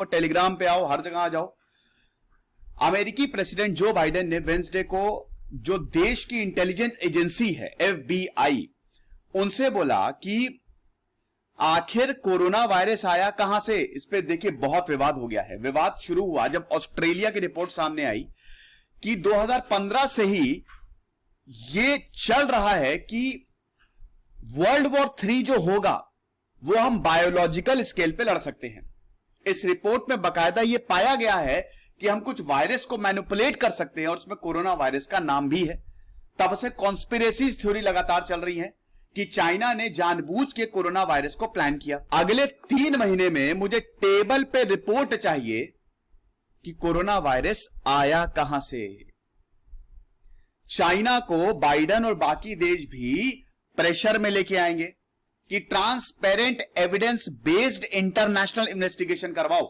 और टेलीग्राम पे आओ, हर जगह आ जाओ। अमेरिकी प्रेसिडेंट जो बाइडेन ने वेंसडे को जो देश की इंटेलिजेंस एजेंसी है FBI, उनसे बोला कि आखिर कोरोना वायरस आया कहां से। इस पे देखिए बहुत विवाद हो गया है। विवाद शुरू हुआ जब ऑस्ट्रेलिया की रिपोर्ट सामने आई कि 2015 से ही यह चल रहा है कि वर्ल्ड वॉर 3 जो होगा वो हम बायोलॉजिकल स्केल पे लड़ सकते हैं। इस रिपोर्ट में बकायदा यह पाया गया है कि हम कुछ वायरस को मैनिपुलेट कर सकते हैं और उसमें कोरोना वायरस का नाम भी है। तब से कॉन्स्पिरेसी थ्योरी लगातार चल रही है कि चाइना ने जानबूझ के कोरोना वायरस को प्लान किया। अगले 3 महीने में मुझे टेबल पे रिपोर्ट चाहिए कि कोरोना वायरस आया कहां से। चाइना को बाइडेन और बाकी देश भी प्रेशर में लेके आएंगे कि transparent evidence based international investigation करवाओ,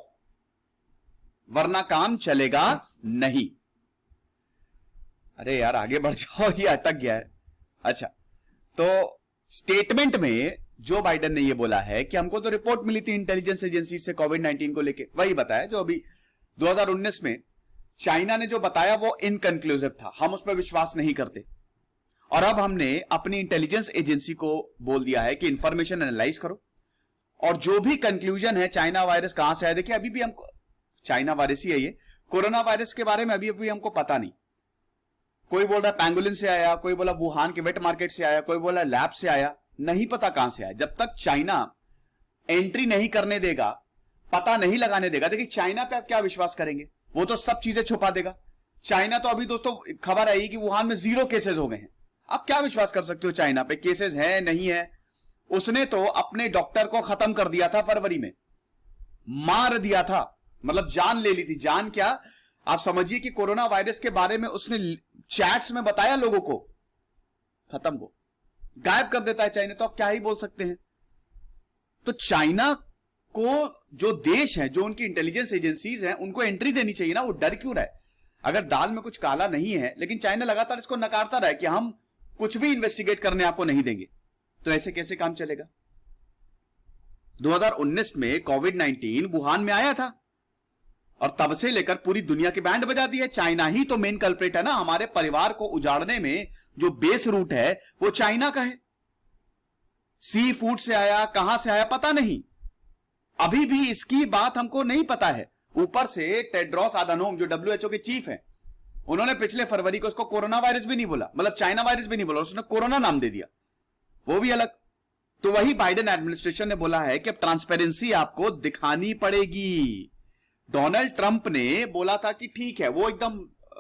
वरना काम चलेगा नहीं। अरे यार आगे बढ़ जाओ, ये अटक गया है। अच्छा, तो स्टेटमेंट में जो बाइडेन ने यह बोला है कि हमको तो रिपोर्ट मिली थी इंटेलिजेंस एजेंसी से कोविड-19 को लेके, वही बताया जो अभी 2019 में चाइना ने जो बताया वो इनकंक्लूसिव था, हम उस पर विश्वास नहीं करते। और अब हमने अपनी इंटेलिजेंस एजेंसी को बोल दिया है कि इंफॉर्मेशन एनालाइज करो और जो भी कंक्लूजन है चाइना वायरस कहां से आया। देखिए अभी भी हमको चाइना वायरस ही है, ये कोरोना वायरस के बारे में अभी हमको पता नहीं। कोई बोल रहा है पैंगोलिन से आया, कोई बोला वुहान के वेट मार्केट से आया, कोई बोला लैब से आया, नहीं पता कहां से आया। जब तक चाइना एंट्री नहीं करने देगा, पता नहीं लगाने देगा। देखिए चाइना पे आप क्या विश्वास करेंगे, वो तो सब चीजें छुपा देगा। चाइना तो अभी दोस्तों खबर आई कि वुहान में 0 केसेस हो गए हैं। आप क्या विश्वास कर सकते हो चाइना पे, केसेस है नहीं है। उसने तो अपने डॉक्टर को खत्म कर दिया था, फरवरी में मार दिया था, मतलब जान ले ली थी। जान क्या, आप समझिए कि कोरोना वायरस के बारे में उसने चैट्स में बताया लोगों को, खत्म हो गायब कर देता है चाइना। तो आप क्या ही बोल सकते हैं। तो चाइना को जो देश है, जो उनकी इंटेलिजेंस एजेंसीज हैं, उनको एंट्री देनी चाहिए ना। वो डर क्यों रहा है? अगर दाल में कुछ काला नहीं है, लेकिन चाइना लगातार इसको नकारता रहा है कि हम कुछ भी इन्वेस्टिगेट करने आपको नहीं देंगे, तो ऐसे कैसे काम चलेगा। 2019 में कोविड-19 वुहान में आया था और तब से लेकर पूरी दुनिया की बैंड बजा दी है। चाइना ही तो मेन कल्प्रेट है ना। हमारे परिवार को उजाड़ने में जो बेस रूट है वो चाइना का है। सी फूड से आया, कहां से आया पता नहीं, अभी भी इसकी बात हमको नहीं पता है। ऊपर से टेड्रोस अधानोम जो WHO के चीफ हैं, उन्होंने पिछले फरवरी को उसको कोरोना वायरस भी नहीं बोला, मतलब चाइना वायरस भी नहीं बोला, उसने कोरोना नाम दे दिया, वो भी अलग। तो वही बाइडेन एडमिनिस्ट्रेशन ने बोला है कि अब ट्रांसपेरेंसी आपको दिखानी पड़ेगी। डोनाल्ड ट्रंप ने बोला था कि ठीक है, वो एकदम,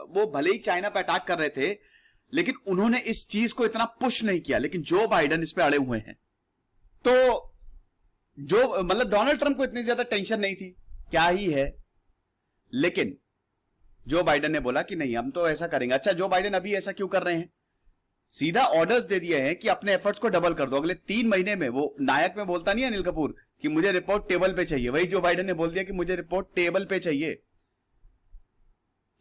वो भले ही चाइना पे अटैक कर रहे थे, लेकिन उन्होंने इस चीज को इतना पुश नहीं किया। लेकिन जो बाइडेन इस पे अड़े हुए हैं, तो जो मतलब डोनाल्ड ट्रंप को इतनी ज्यादा टेंशन नहीं थी, क्या ही है। लेकिन जो बाइडेन ने बोला कि नहीं हम तो ऐसा करेंगे। अच्छा, जो बाइडेन अभी ऐसा क्यों कर रहे हैं? सीधा ऑर्डर्स दे दिए हैं कि अपने एफर्ट्स को डबल कर दो अगले 3 महीने में। वो नायक में बोलता नहीं है अनिल कपूर कि मुझे रिपोर्ट टेबल पे चाहिए, वही जो बाइडेन ने बोल दिया कि मुझे रिपोर्ट टेबल पे चाहिए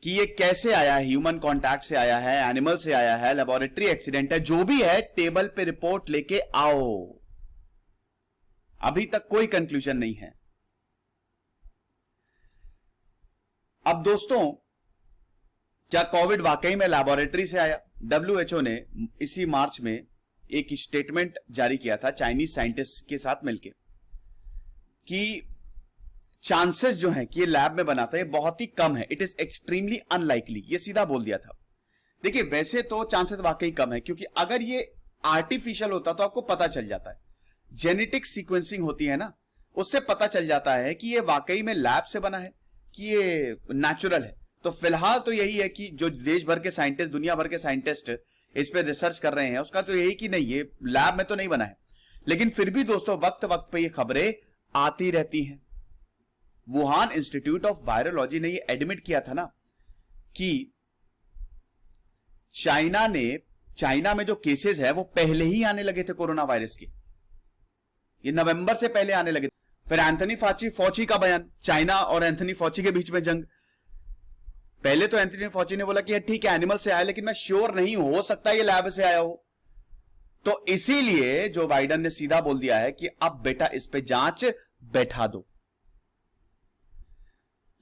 कि ये कैसे आया है, ह्यूमन कॉन्टैक्ट से आया है, एनिमल से आया है, लेबोरेटरी एक्सीडेंट है, जो भी है टेबल पे रिपोर्ट लेके आओ। अभी तक कोई कंक्लूजन नहीं है। अब दोस्तों, क्या कोविड वाकई में लेबोरेटरी से आया? WHO ने इसी मार्च में एक स्टेटमेंट जारी किया था चाइनीज साइंटिस्ट के साथ मिलकर कि चांसेस जो हैं कि ये लैब में बना था, ये बहुत ही कम है। इट इज एक्सट्रीमली अनलाइकली, ये सीधा बोल दिया था। देखिए वैसे तो चांसेस वाकई कम है, क्योंकि अगर ये आर्टिफिशियल होता तो आपको पता चल जाता है। जेनेटिक सीक्वेंसिंग होती है ना, उससे पता चल जाता है कि ये वाकई में लैब से बना है कि ये नेचुरल है। तो फिलहाल तो यही है कि जो देश भर के साइंटिस्ट, दुनिया भर के साइंटिस्ट इस पे रिसर्च कर रहे हैं, उसका तो यही कि नहीं, ये लैब में तो नहीं बना है। लेकिन फिर भी दोस्तों वक्त वक्त पे ये खबरें आती रहती हैं। वुहान इंस्टीट्यूट ऑफ वायरोलॉजी ने ये एडमिट किया था ना कि चाइना में जो केसेस है वो पहले ही आने लगे थे कोरोना वायरस के, ये नवंबर से पहले आने लगे। फिर एंथनी फॉची का बयान, चाइना और एंथनी फॉची के बीच में जंग। पहले तो एंथनी फॉची ने बोला कि ठीक है एनिमल से आया, लेकिन मैं श्योर नहीं, हो सकता है ये लैब से आया हो। तो इसीलिए जो बाइडेन ने सीधा बोल दिया है कि अब बेटा इस पे जांच बैठा दो।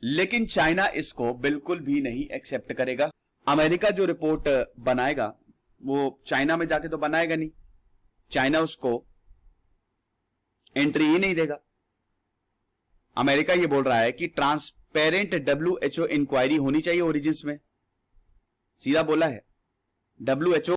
लेकिन चाइना इसको बिल्कुल भी नहीं एक्सेप्ट करेगा। अमेरिका जो रिपोर्ट बनाएगा वो चाइना में जाके तो बनाएगा नहीं, चाइना उसको एंट्री ही नहीं देगा। अमेरिका ये बोल रहा है कि ट्रांसपेरेंट WHO इंक्वायरी होनी चाहिए ओरिजिन्स में, सीधा बोला है। WHO